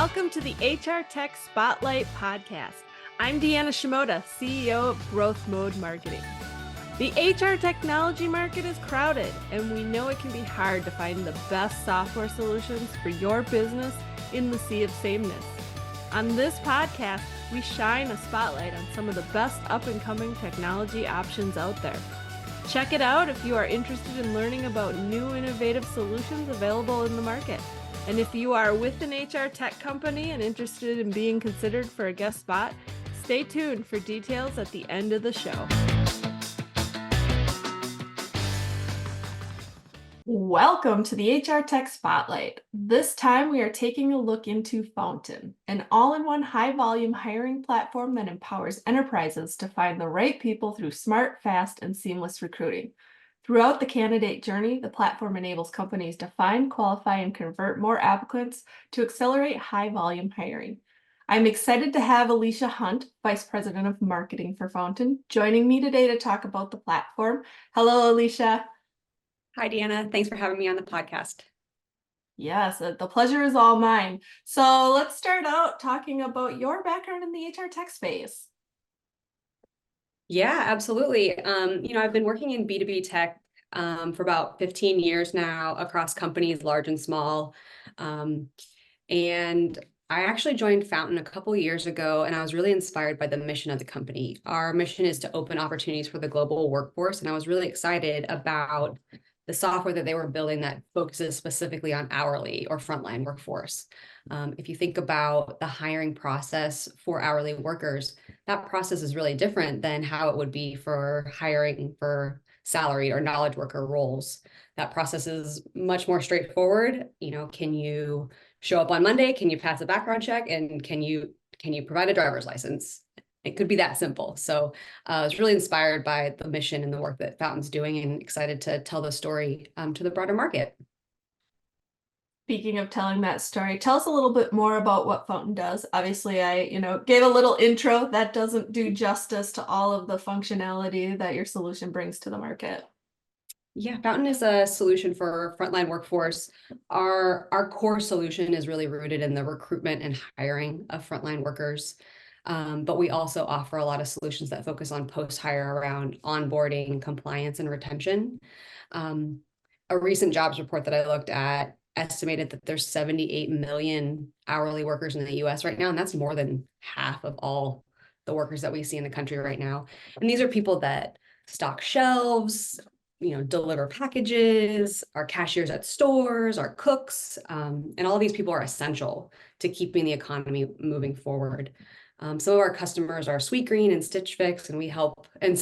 Welcome to the HR Tech Spotlight Podcast. I'm Deanna Shimoda, CEO of Growth Mode Marketing. The HR technology market is crowded, and we know it can be hard to find the best software solutions for your business in the sea of sameness. On this podcast, we shine a spotlight on some of the best up-and-coming technology options out there. Check it out if you are interested in learning about new innovative solutions available in the market. And if you are with an HR tech company and interested in being considered for a guest spot, stay tuned for details at the end of the show. Welcome to the HR Tech Spotlight. This time we are taking a look into Fountain, an all-in-one high-volume hiring platform that empowers enterprises to find the right people through smart, fast, and seamless recruiting. Throughout the candidate journey, the platform enables companies to find, qualify, and convert more applicants to accelerate high-volume hiring. I'm excited to have Alicia Hunt, Vice President of Marketing for Fountain, joining me today to talk about the platform. Hello, Alicia. Hi, Deanna. Thanks for having me on the podcast. Yes, the pleasure is all mine. So let's start out talking about your background in the HR tech space. Yeah, absolutely. I've been working in B2B tech for about 15 years now across companies large and small. And I actually joined Fountain a couple years ago, and I was really inspired by the mission of the company. Our mission is to open opportunities for the global workforce, and I was really excited about the software that they were building that focuses specifically on hourly or frontline workforce. If you think about the hiring process for hourly workers, that process is really different than how it would be for hiring for salaried or knowledge worker roles. That process is much more straightforward. Can you show up on Monday? Can you pass a background check? And can you provide a driver's license? It could be that simple. So I was really inspired by the mission and the work that Fountain's doing, and excited to tell the story to the broader market. Speaking of telling that story, tell us a little bit more about what Fountain does. Obviously, I gave a little intro that doesn't do justice to all of the functionality that your solution brings to the market. Yeah, Fountain is a solution for frontline workforce. Our core solution is really rooted in the recruitment and hiring of frontline workers. But we also offer a lot of solutions that focus on post-hire around onboarding, compliance, and retention. A recent jobs report that I looked at estimated that there's 78 million hourly workers in the US right now, and that's more than half of all the workers that we see in the country right now. And these are people that stock shelves, deliver packages, are cashiers at stores, are cooks, and all of these people are essential to keeping the economy moving forward. Some of our customers are Sweetgreen and Stitch Fix, and we help. And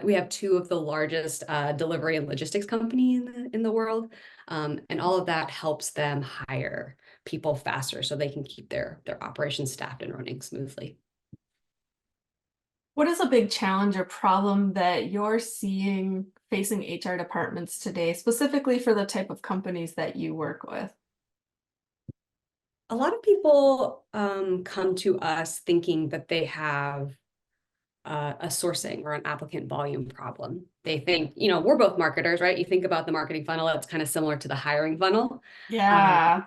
we have two of the largest delivery and logistics company in the world, and all of that helps them hire people faster so they can keep their operations staffed and running smoothly. What is a big challenge or problem that you're seeing facing HR departments today, specifically for the type of companies that you work with? A lot of people come to us thinking that they have a sourcing or an applicant volume problem. They think, we're both marketers, right? You think about the marketing funnel, it's kind of similar to the hiring funnel. Yeah.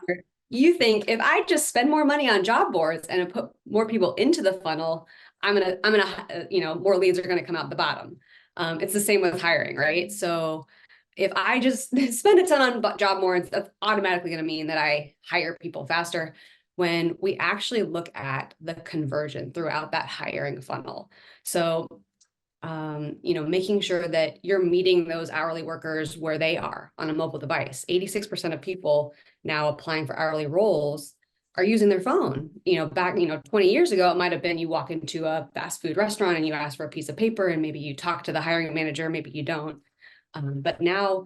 You think if I just spend more money on job boards and put more people into the funnel, more leads are gonna come out the bottom. It's the same with hiring, right? So if I just spend a ton on job boards, that's automatically going to mean that I hire people faster, when we actually look at the conversion throughout that hiring funnel. So, making sure that you're meeting those hourly workers where they are on a mobile device. 86% of people now applying for hourly roles are using their phone. Back, 20 years ago, it might have been you walk into a fast food restaurant and you ask for a piece of paper and maybe you talk to the hiring manager, maybe you don't. But now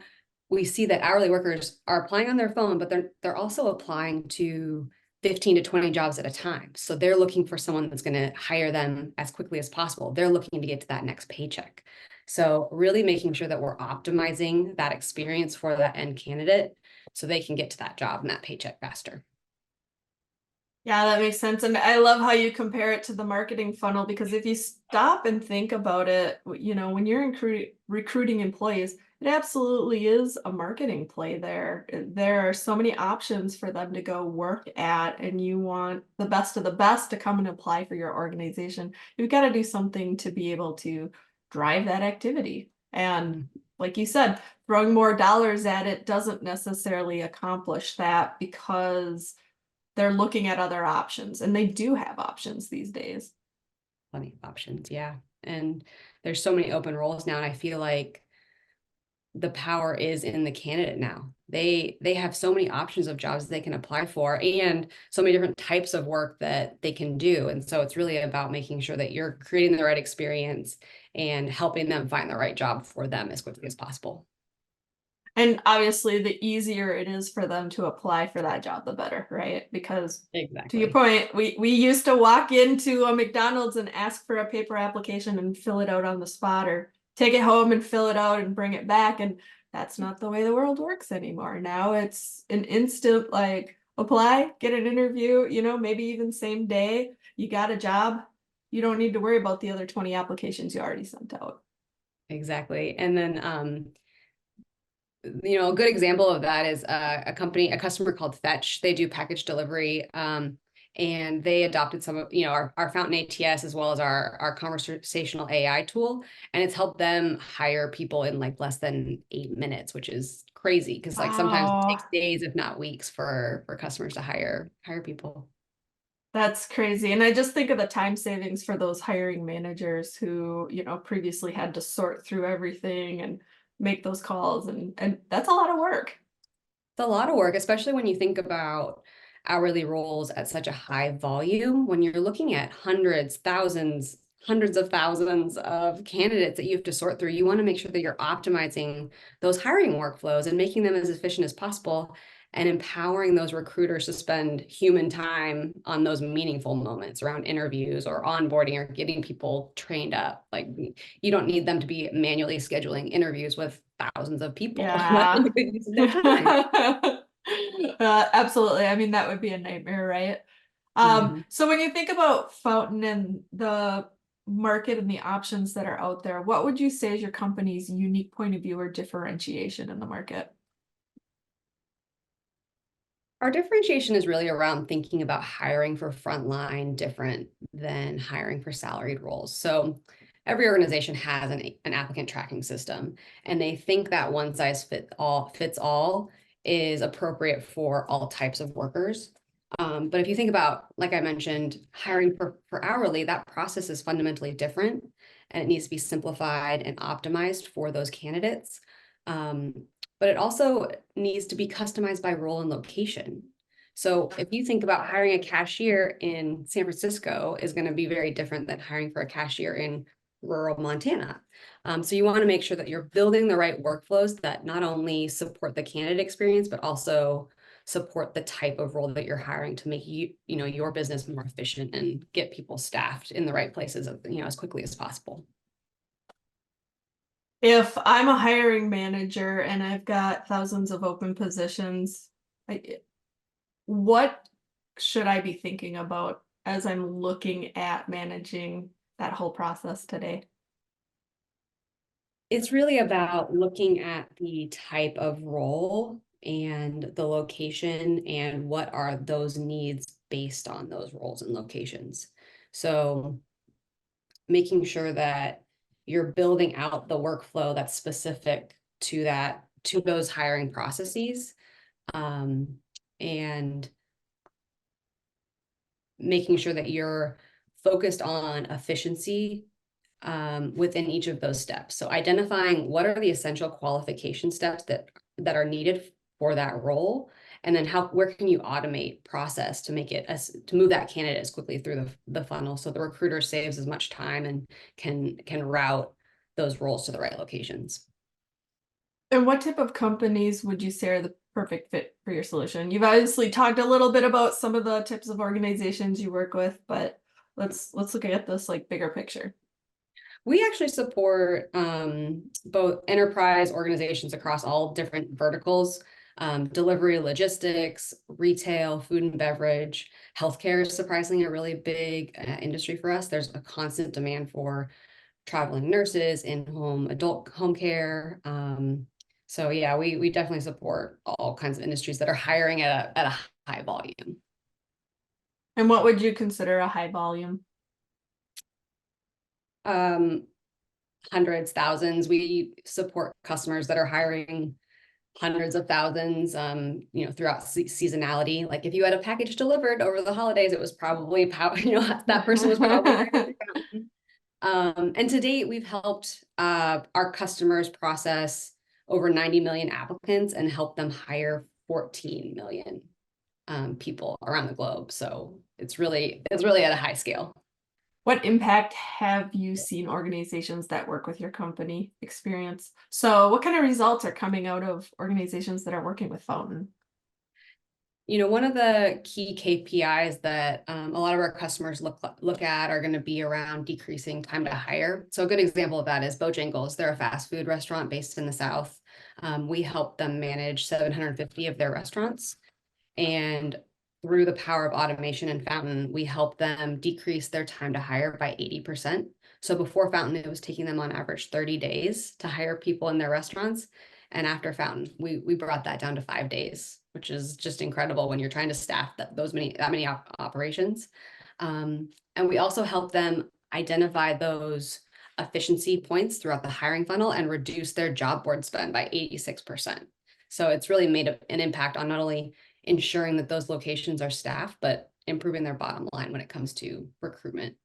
we see that hourly workers are applying on their phone, but they're also applying to 15 to 20 jobs at a time. So they're looking for someone that's going to hire them as quickly as possible. They're looking to get to that next paycheck. So really making sure that we're optimizing that experience for that end candidate so they can get to that job and that paycheck faster. Yeah, that makes sense. And I love how you compare it to the marketing funnel because if you stop and think about it, when you're recruiting employees, it absolutely is a marketing play there. There are so many options for them to go work at, and you want the best of the best to come and apply for your organization. You've got to do something to be able to drive that activity. And Mm. like you said, throwing more dollars at it doesn't necessarily accomplish that because they're looking at other options, and they do have options these days. Plenty of options, yeah. And there's so many open roles now, and I feel like the power is in the candidate now. They have so many options of jobs they can apply for and so many different types of work that they can do. And so it's really about making sure that you're creating the right experience and helping them find the right job for them as quickly as possible. And obviously, the easier it is for them to apply for that job, the better, right? Because to your Exactly. point, we used to walk into a McDonald's and ask for a paper application and fill it out on the spot, or take it home and fill it out and bring it back. And that's not the way the world works anymore. Now it's an instant, like, apply, get an interview, maybe even same day, you got a job. You don't need to worry about the other 20 applications you already sent out. Exactly. And then a good example of that is a customer called Fetch. They do package delivery. And they adopted some of, our Fountain ATS as well as our conversational AI tool. And it's helped them hire people in like less than 8 minutes, which is crazy. Cause like sometimes it Wow. takes days, if not weeks for customers to hire people. That's crazy. And I just think of the time savings for those hiring managers who, previously had to sort through everything and make those calls, and that's a lot of work. It's a lot of work, especially when you think about hourly roles at such a high volume. When you're looking at hundreds, thousands, hundreds of thousands of candidates that you have to sort through, you want to make sure that you're optimizing those hiring workflows and making them as efficient as possible and empowering those recruiters to spend human time on those meaningful moments around interviews or onboarding or getting people trained up. Like you don't need them to be manually scheduling interviews with thousands of people. Yeah. It's their time. Absolutely. I mean, that would be a nightmare, right? Mhm. So when you think about Fountain and the market and the options that are out there, what would you say is your company's unique point of view or differentiation in the market? Our differentiation is really around thinking about hiring for frontline different than hiring for salaried roles. So every organization has an applicant tracking system, and they think that one size fits all is appropriate for all types of workers. But if you think about, like I mentioned, hiring for hourly, that process is fundamentally different and it needs to be simplified and optimized for those candidates. Um, but it also needs to be customized by role and location. So if you think about hiring a cashier in San Francisco is going to be very different than hiring for a cashier in rural Montana. So you want to make sure that you're building the right workflows that not only support the candidate experience, but also support the type of role that you're hiring to make your business more efficient and get people staffed in the right places, as quickly as possible. If I'm a hiring manager and I've got thousands of open positions, what should I be thinking about as I'm looking at managing that whole process today? It's really about looking at the type of role and the location and what are those needs based on those roles and locations. So making sure that you're building out the workflow that's specific to those hiring processes, and making sure that you're focused on efficiency within each of those steps. So identifying what are the essential qualification steps that are needed for that role, and then where can you automate process to make it to move that candidate as quickly through the funnel so the recruiter saves as much time and can route those roles to the right locations. And what type of companies would you say are the perfect fit for your solution? You've obviously talked a little bit about some of the types of organizations you work with, but let's look at this like bigger picture. We actually support both enterprise organizations across all different verticals. delivery, logistics, retail, food and beverage. Healthcare is surprisingly a really big industry for us. There's a constant demand for traveling nurses, in-home adult home care. So yeah, we definitely support all kinds of industries that are hiring at a high volume. And what would you consider a high volume? Um, Hundreds, thousands. We support customers that are hiring hundreds of thousands, throughout seasonality. Like if you had a package delivered over the holidays, it was probably, that person was probably hiring. And to date, we've helped our customers process over 90 million applicants and help them hire 14 million people around the globe. So it's really at a high scale. What impact have you seen organizations that work with your company experience? So what kind of results are coming out of organizations that are working with Fountain? One of the key KPIs that a lot of our customers look at are going to be around decreasing time to hire. So a good example of that is Bojangles. They're a fast food restaurant based in the South. We help them manage 750 of their restaurants. And through the power of automation and Fountain, we help them decrease their time to hire by 80%. So before Fountain, it was taking them on average 30 days to hire people in their restaurants. And after Fountain, we brought that down to 5 days, which is just incredible when you're trying to staff that many operations. And we also help them identify those efficiency points throughout the hiring funnel and reduce their job board spend by 86%. So it's really made an impact on not only ensuring that those locations are staffed, but improving their bottom line when it comes to recruitment.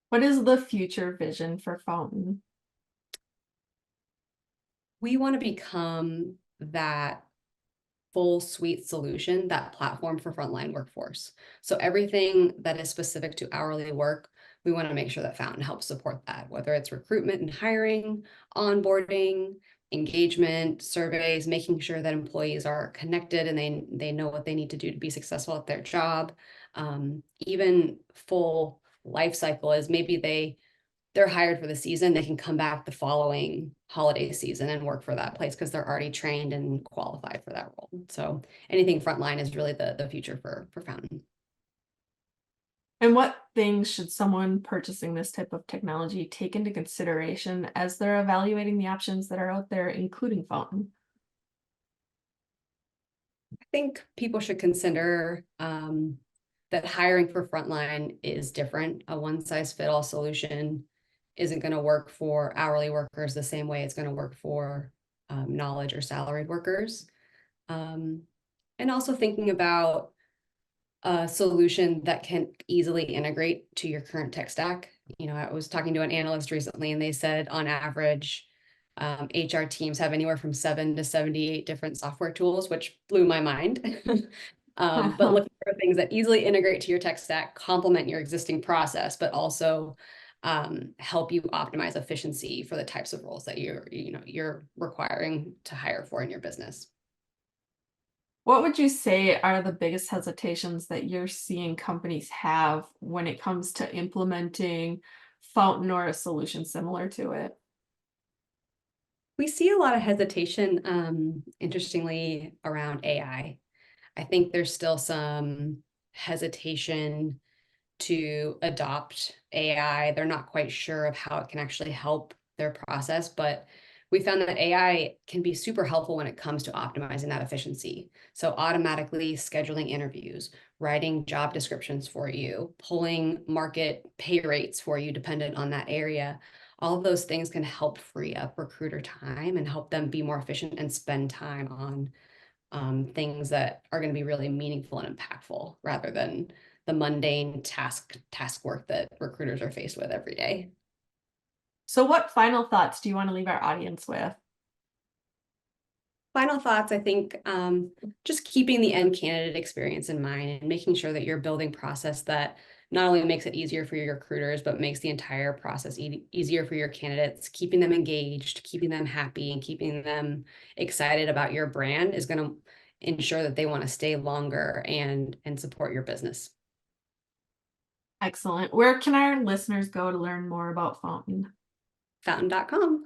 What is the future vision for Fountain? We want to become that full suite solution, that platform for frontline workforce. So everything that is specific to hourly work, we want to make sure that Fountain helps support that, whether it's recruitment and hiring, onboarding, engagement, surveys, making sure that employees are connected and they know what they need to do to be successful at their job. Even full life cycle is maybe they're hired for the season, they can come back the following holiday season and work for that place because they're already trained and qualified for that role. So anything frontline is really the future for Fountain. And what things should someone purchasing this type of technology take into consideration as they're evaluating the options that are out there, including Fountain? I think people should consider that hiring for frontline is different. A one-size-fits-all solution isn't going to work for hourly workers the same way it's going to work for knowledge or salaried workers. And also thinking about a solution that can easily integrate to your current tech stack. I was talking to an analyst recently and they said on average, HR teams have anywhere from 7 to 78 different software tools, which blew my mind. But looking for things that easily integrate to your tech stack, complement your existing process, but also help you optimize efficiency for the types of roles that you're requiring to hire for in your business. What would you say are the biggest hesitations that you're seeing companies have when it comes to implementing Fountain or a solution similar to it? We see a lot of hesitation, interestingly, around AI. I think there's still some hesitation to adopt AI. They're not quite sure of how it can actually help their process, but we found that AI can be super helpful when it comes to optimizing that efficiency. So automatically scheduling interviews, writing job descriptions for you, pulling market pay rates for you dependent on that area. All of those things can help free up recruiter time and help them be more efficient and spend time on things that are going to be really meaningful and impactful rather than the mundane task work that recruiters are faced with every day. So what final thoughts do you want to leave our audience with? Final thoughts, I think just keeping the end candidate experience in mind and making sure that you're building process that not only makes it easier for your recruiters, but makes the entire process easier for your candidates, keeping them engaged, keeping them happy, and keeping them excited about your brand is going to ensure that they want to stay longer and support your business. Excellent. Where can our listeners go to learn more about Fountain? Fountain.com.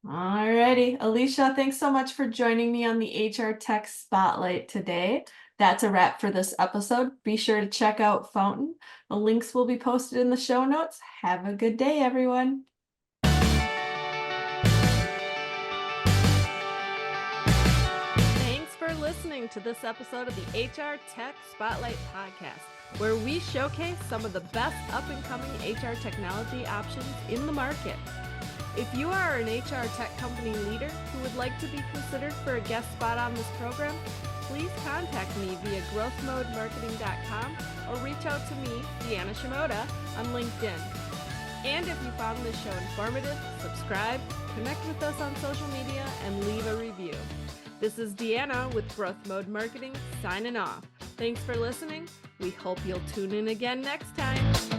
Alrighty, Alicia, thanks so much for joining me on the HR Tech Spotlight today. That's a wrap for this episode. Be sure to check out Fountain. The links will be posted in the show notes. Have a good day, everyone. Thanks for listening to this episode of the HR Tech Spotlight podcast, where we showcase some of the best up-and-coming HR technology options in the market. If you are an HR tech company leader who would like to be considered for a guest spot on this program, please contact me via growthmodemarketing.com or reach out to me, Deanna Shimoda, on LinkedIn. And if you found this show informative, subscribe, connect with us on social media, and leave a review. This is Deanna with Growth Mode Marketing signing off. Thanks for listening. We hope you'll tune in again next time.